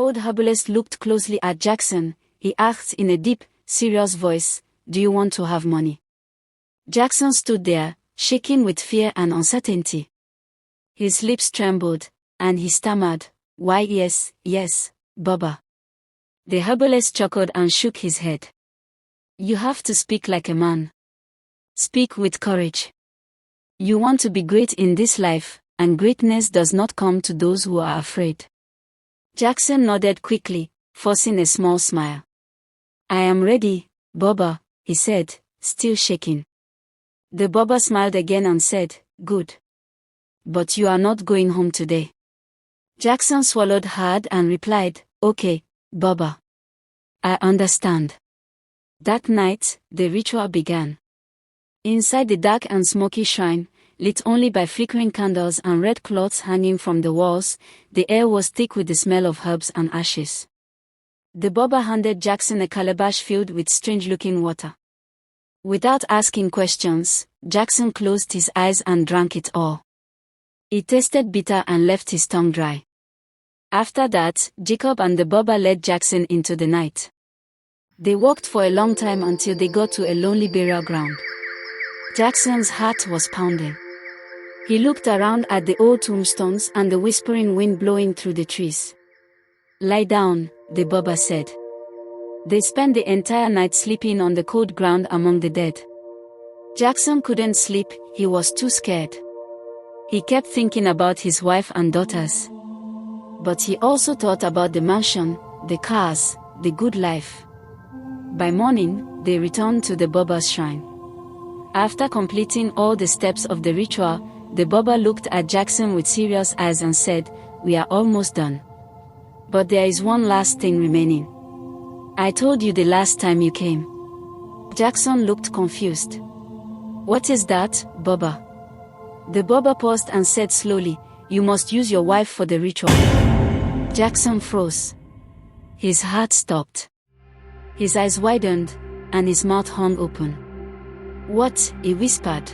old herbalist looked closely at Jackson. He asked in a deep, serious voice, "Do you want to have money?" Jackson stood there, shaking with fear and uncertainty. His lips trembled, and he stammered, "Why yes, Baba." The herbalist chuckled and shook his head. "You have to speak like a man. Speak with courage. You want to be great in this life, and greatness does not come to those who are afraid." Jackson nodded quickly, forcing a small smile. "I am ready, Baba," he said, still shaking. The Baba smiled again and said, "Good. But you are not going home today." Jackson swallowed hard and replied, "Okay, Baba. I understand." That night, the ritual began. Inside the dark and smoky shrine, lit only by flickering candles and red cloths hanging from the walls, the air was thick with the smell of herbs and ashes. The Baba handed Jackson a calabash filled with strange-looking water. Without asking questions, Jackson closed his eyes and drank it all. It tasted bitter and left his tongue dry. After that, Jacob and the Baba led Jackson into the night. They walked for a long time until they got to a lonely burial ground. Jackson's heart was pounding. He looked around at the old tombstones and the whispering wind blowing through the trees. "Lie down," the Baba said. They spent the entire night sleeping on the cold ground among the dead. Jackson couldn't sleep, he was too scared. He kept thinking about his wife and daughters. But he also thought about the mansion, the cars, the good life. By morning, they returned to the Baba's shrine. After completing all the steps of the ritual, the Baba looked at Jackson with serious eyes and said, "We are almost done. But there is one last thing remaining. I told you the last time you came." Jackson looked confused. "What is that, Baba?" The Baba paused and said slowly, "You must use your wife for the ritual." Jackson froze. His heart stopped. His eyes widened, and his mouth hung open. "What?" he whispered.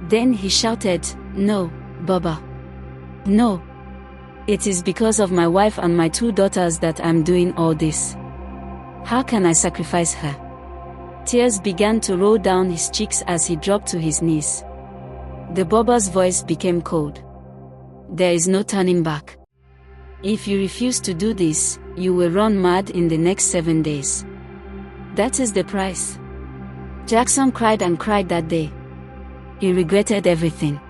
Then he shouted, "No, Baba. No. It is because of my wife and my 2 daughters that I'm doing all this. How can I sacrifice her?" Tears began to roll down his cheeks as he dropped to his knees. The Baba's voice became cold. "There is no turning back. If you refuse to do this, you will run mad in the next 7 days. That is the price." Jackson cried and cried that day. He regretted everything.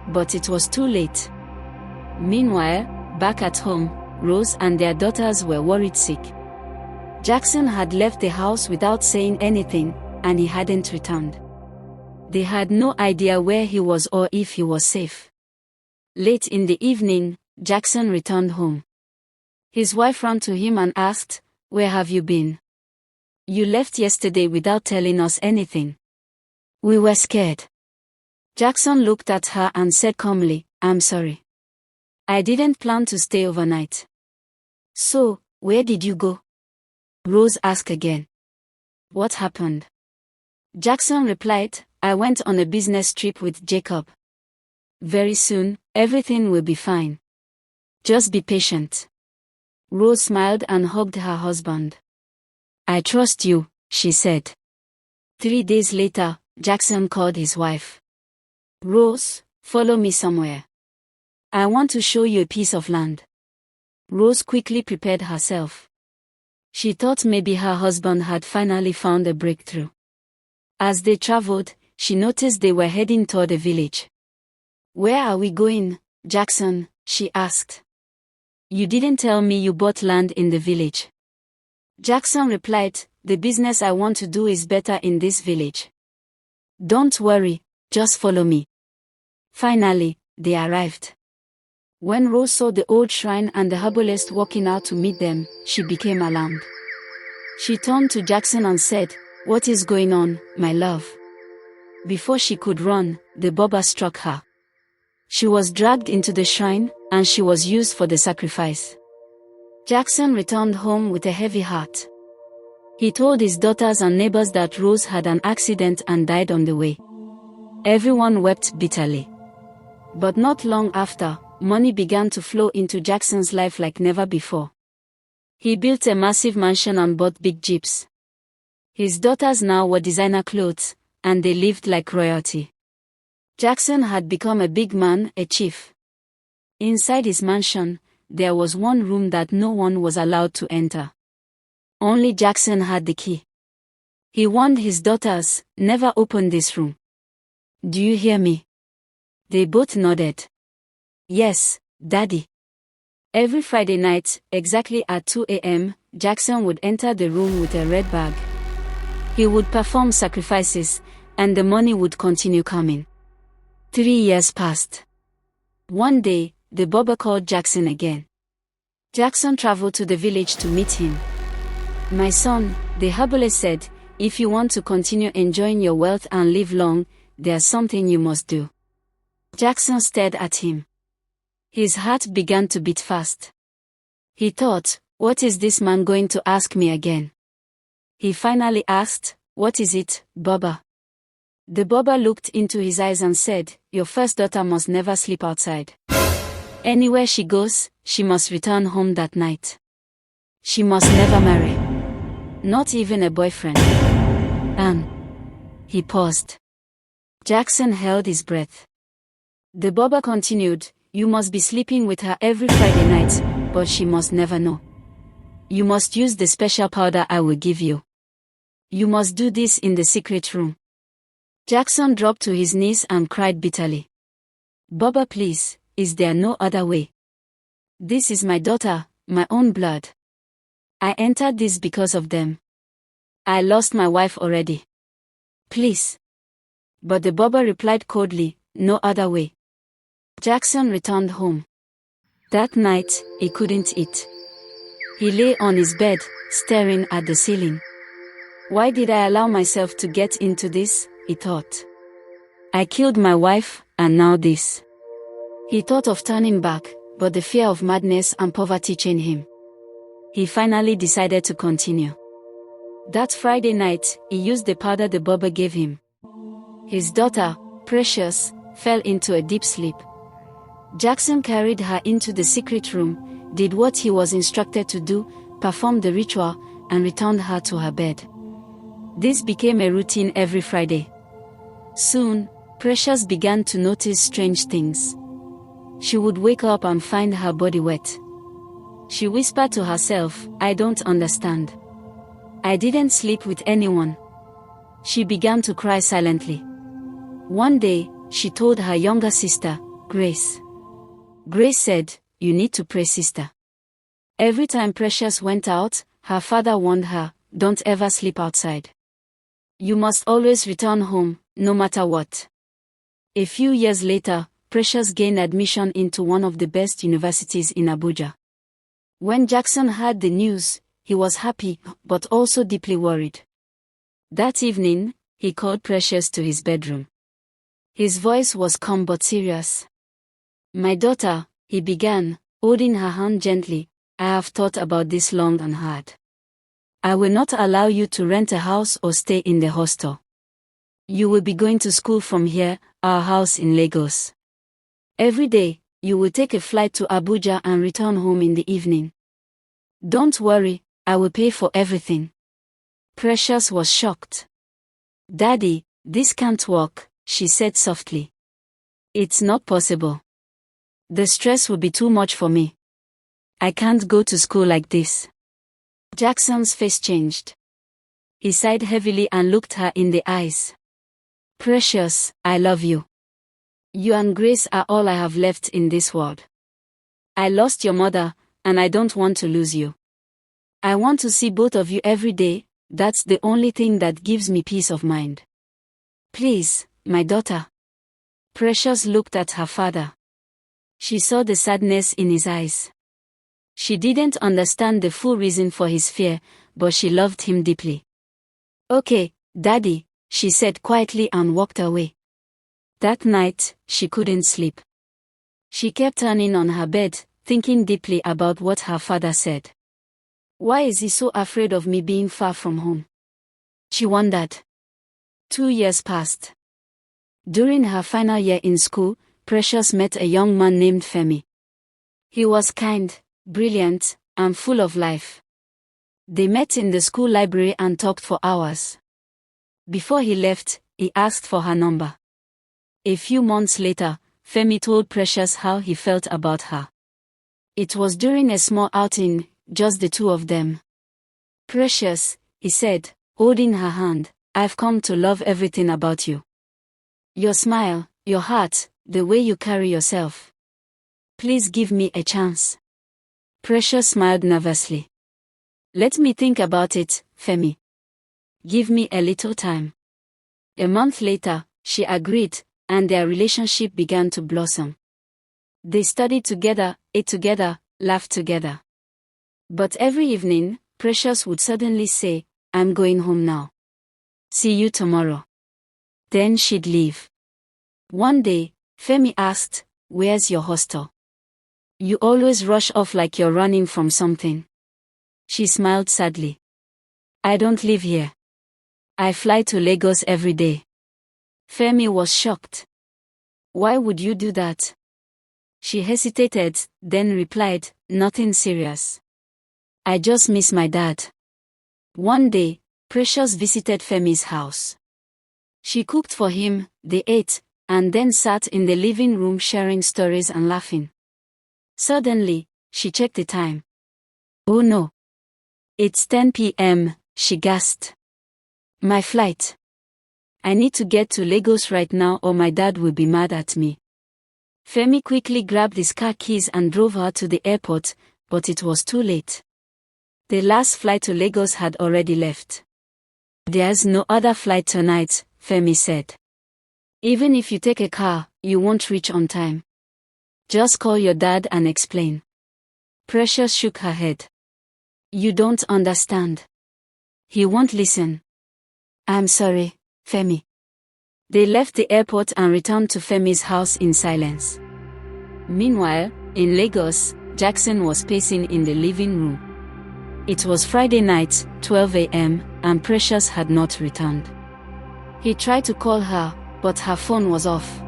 But it was too late. Meanwhile, back at home, Rose and their daughters were worried sick. Jackson had left the house without saying anything, and he hadn't returned. They had no idea where he was or if he was safe. Late in the evening, Jackson returned home. His wife ran to him and asked, "Where have you been? You left yesterday without telling us anything." "We were scared." Jackson looked at her and said calmly, "I'm sorry. I didn't plan to stay overnight." "So, where did you go?" Rose asked again. "What happened?" Jackson replied, "I went on a business trip with Jacob. Very soon, everything will be fine. Just be patient." Rose smiled and hugged her husband. "I trust you," she said. 3 days later, Jackson called his wife. "Rose, follow me somewhere. I want to show you a piece of land." Rose quickly prepared herself. She thought maybe her husband had finally found a breakthrough. As they traveled, she noticed they were heading toward a village. "Where are we going, Jackson?" she asked. "You didn't tell me you bought land in the village." Jackson replied, "The business I want to do is better in this village. Don't worry, just follow me." Finally, they arrived. When Rose saw the old shrine and the herbalist walking out to meet them, she became alarmed. She turned to Jackson and said, "What is going on, my love?" Before she could run, the Baba struck her. She was dragged into the shrine, and she was used for the sacrifice. Jackson returned home with a heavy heart. He told his daughters and neighbors that Rose had an accident and died on the way. Everyone wept bitterly. But not long after, money began to flow into Jackson's life like never before. He built a massive mansion and bought big jeeps. His daughters now wore designer clothes, and they lived like royalty. Jackson had become a big man, a chief. Inside his mansion, there was one room that no one was allowed to enter. Only Jackson had the key. He warned his daughters, "Never open this room." "Do you hear me?" They both nodded. "Yes, Daddy." Every Friday night, exactly at 2 a.m., Jackson would enter the room with a red bag. He would perform sacrifices, and the money would continue coming. 3 years passed. One day, the barber called Jackson again. Jackson traveled to the village to meet him. "My son," the herbalist said, "if you want to continue enjoying your wealth and live long, there's something you must do." Jackson stared at him. His heart began to beat fast. He thought, "What is this man going to ask me again?" He finally asked, "What is it, Baba?" The barber looked into his eyes and said, "Your first daughter must never sleep outside. Anywhere she goes, she must return home that night. She must never marry. Not even a boyfriend." And he paused. Jackson held his breath. The barber continued, "You must be sleeping with her every Friday night, but she must never know. You must use the special powder I will give you. You must do this in the secret room." Jackson dropped to his knees and cried bitterly. "Baba, please, is there no other way? This is my daughter, my own blood. I entered this because of them. I lost my wife already. Please." But the barber replied coldly, "No other way." Jackson returned home. That night, he couldn't eat. He lay on his bed, staring at the ceiling. "Why did I allow myself to get into this?" he thought. "I killed my wife, and now this." He thought of turning back, but the fear of madness and poverty chained him. He finally decided to continue. That Friday night, he used the powder the barber gave him. His daughter, Precious, fell into a deep sleep. Jackson carried her into the secret room, did what he was instructed to do, performed the ritual, and returned her to her bed. This became a routine every Friday. Soon, Precious began to notice strange things. She would wake up and find her body wet. She whispered to herself, "I don't understand. I didn't sleep with anyone." She began to cry silently. One day, she told her younger sister, Grace. Grace said, "You need to pray, sister." Every time Precious went out, her father warned her, "Don't ever sleep outside. You must always return home, no matter what." A few years later, Precious gained admission into one of the best universities in Abuja. When Jackson heard the news, he was happy, but also deeply worried. That evening, he called Precious to his bedroom. His voice was calm but serious. "My daughter," he began, holding her hand gently, "I have thought about this long and hard. I will not allow you to rent a house or stay in the hostel. You will be going to school from here, our house in Lagos. Every day, you will take a flight to Abuja and return home in the evening. Don't worry, I will pay for everything." Precious was shocked. "Daddy, this can't work," she said softly. "It's not possible. The stress will be too much for me. I can't go to school like this." Jackson's face changed. He sighed heavily and looked her in the eyes. "Precious, I love you. You and Grace are all I have left in this world. I lost your mother, and I don't want to lose you. I want to see both of you every day, that's the only thing that gives me peace of mind. Please, my daughter." Precious looked at her father. She saw the sadness in his eyes. She didn't understand the full reason for his fear, but she loved him deeply. "Okay, Daddy," she said quietly and walked away. That night, she couldn't sleep. She kept turning on her bed, thinking deeply about what her father said. Why is he so afraid of me being far from home? She wondered. 2 years passed. During her final year in school, Precious met a young man named Femi. He was kind, brilliant, and full of life. They met in the school library and talked for hours. Before he left, he asked for her number. A few months later, Femi told Precious how he felt about her. It was during a small outing, just the two of them. "Precious," he said, holding her hand, "I've come to love everything about you. Your smile, your heart, the way you carry yourself. Please give me a chance." Precious smiled nervously. "Let me think about it, Femi. Give me a little time." A month later, she agreed, and their relationship began to blossom. They studied together, ate together, laughed together. But every evening, Precious would suddenly say, "I'm going home now. See you tomorrow." Then she'd leave. One day, Femi asked, "Where's your hostel? You always rush off like you're running from something." She smiled sadly. "I don't live here. I fly to Lagos every day." Femi was shocked. "Why would you do that?" She hesitated, then replied, "Nothing serious. I just miss my dad." One day, Precious visited Femi's house. She cooked for him, they ate, and then sat in the living room sharing stories and laughing. Suddenly, she checked the time. "Oh no. It's 10 p.m., she gasped. "My flight. I need to get to Lagos right now or my dad will be mad at me." Femi quickly grabbed his car keys and drove her to the airport, but it was too late. The last flight to Lagos had already left. "There's no other flight tonight," Femi said. "Even if you take a car, you won't reach on time. Just call your dad and explain." Precious shook her head. "You don't understand. He won't listen." "I'm sorry, Femi." They left the airport and returned to Femi's house in silence. Meanwhile, in Lagos, Jackson was pacing in the living room. It was Friday night, 12 a.m., and Precious had not returned. He tried to call her, but her phone was off.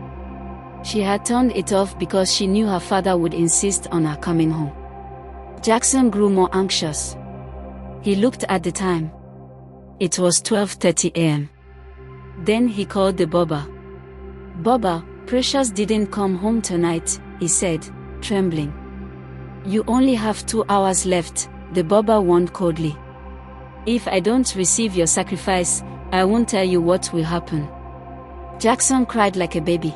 She had turned it off because she knew her father would insist on her coming home. Jackson grew more anxious. He looked at the time. It was 12:30 a.m. Then he called the bobber. "Bobber, Precious didn't come home tonight," he said, trembling. "You only have 2 hours left," the bobber warned coldly. "If I don't receive your sacrifice, I won't tell you what will happen." Jackson cried like a baby.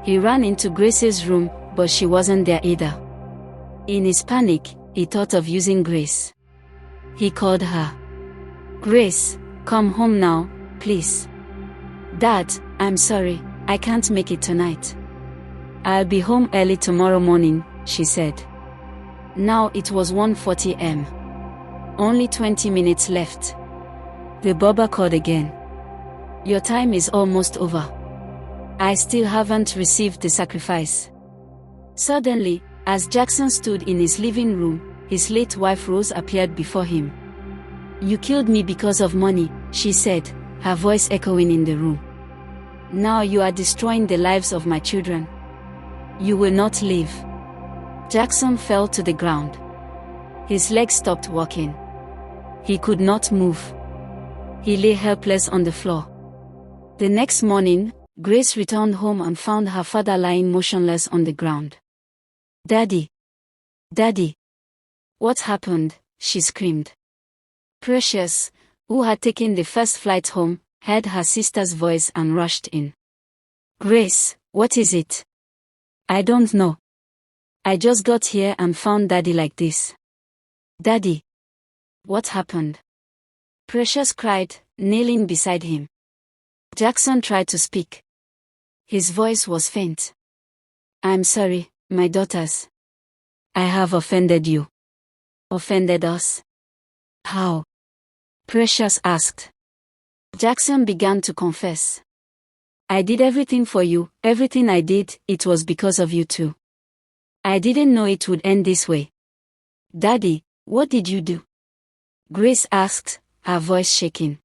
He ran into Grace's room, but she wasn't there either. In his panic, he thought of using Grace. He called her. "Grace, come home now, please." "Dad, I'm sorry, I can't make it tonight. I'll be home early tomorrow morning," she said. Now it was 1:40 a.m. Only 20 minutes left. The bobber called again. "Your time is almost over. I still haven't received the sacrifice." Suddenly, as Jackson stood in his living room, his late wife Rose appeared before him. "You killed me because of money," she said, her voice echoing in the room. "Now you are destroying the lives of my children. You will not live." Jackson fell to the ground. His legs stopped working. He could not move. He lay helpless on the floor. The next morning, Grace returned home and found her father lying motionless on the ground. "Daddy! Daddy! What happened?" she screamed. Precious, who had taken the first flight home, heard her sister's voice and rushed in. "Grace, what is it?" "I don't know. I just got here and found Daddy like this." "Daddy! What happened?" Precious cried, kneeling beside him. Jackson tried to speak. His voice was faint. "I'm sorry, my daughters. I have offended you." "Offended us? How?" Precious asked. Jackson began to confess. "I did everything for you, everything I did, it was because of you too. I didn't know it would end this way." "Daddy, what did you do?" Grace asked, her voice shaking.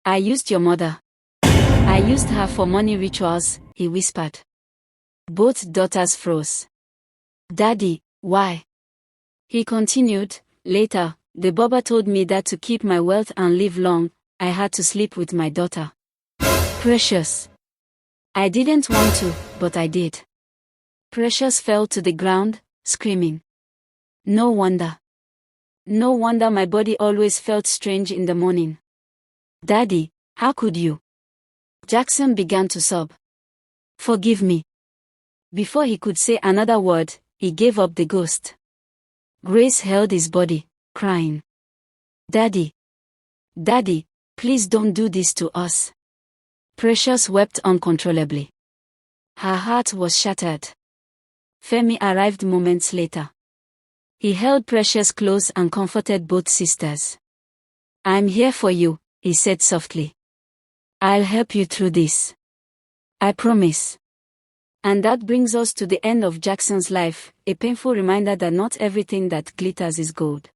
"I used your mother. I used her for money rituals," he whispered. Both daughters froze. "Daddy, why?" He continued, "Later, The Baba told me that to keep my wealth and live long, I had to sleep with my daughter. Precious. I didn't want to, but I did. Precious fell to the ground, screaming. No wonder. No wonder my body always felt strange in the morning. Daddy, how could you? Jackson began to sob. Forgive me. Before he could say another word, he gave up the ghost. Grace held his body, crying. Daddy. Daddy, please don't do this to us. Precious wept uncontrollably. Her heart was shattered. Femi arrived moments later. He held Precious close and comforted both sisters. I'm here for you, he said softly. I'll help you through this. I promise. And that brings us to the end of Jackson's life, a painful reminder that not everything that glitters is gold.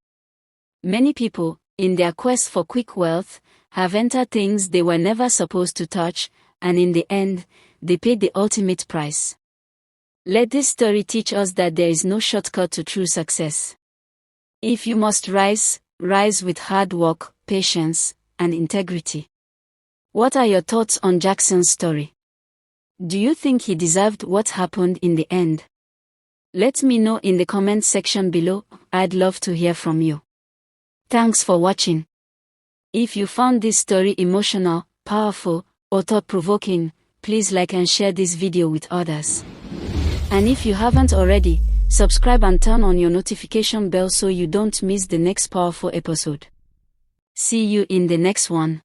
Many people, in their quest for quick wealth, have entered things they were never supposed to touch, and in the end, they paid the ultimate price. Let this story teach us that there is no shortcut to true success. If you must rise, rise with hard work, patience, and integrity. What are your thoughts on Jackson's story? Do you think he deserved what happened in the end? Let me know in the comment section below. I'd love to hear from you. Thanks for watching. If you found this story emotional, powerful, or thought-provoking, please like and share this video with others. And if you haven't already, subscribe and turn on your notification bell so you don't miss the next powerful episode. See you in the next one.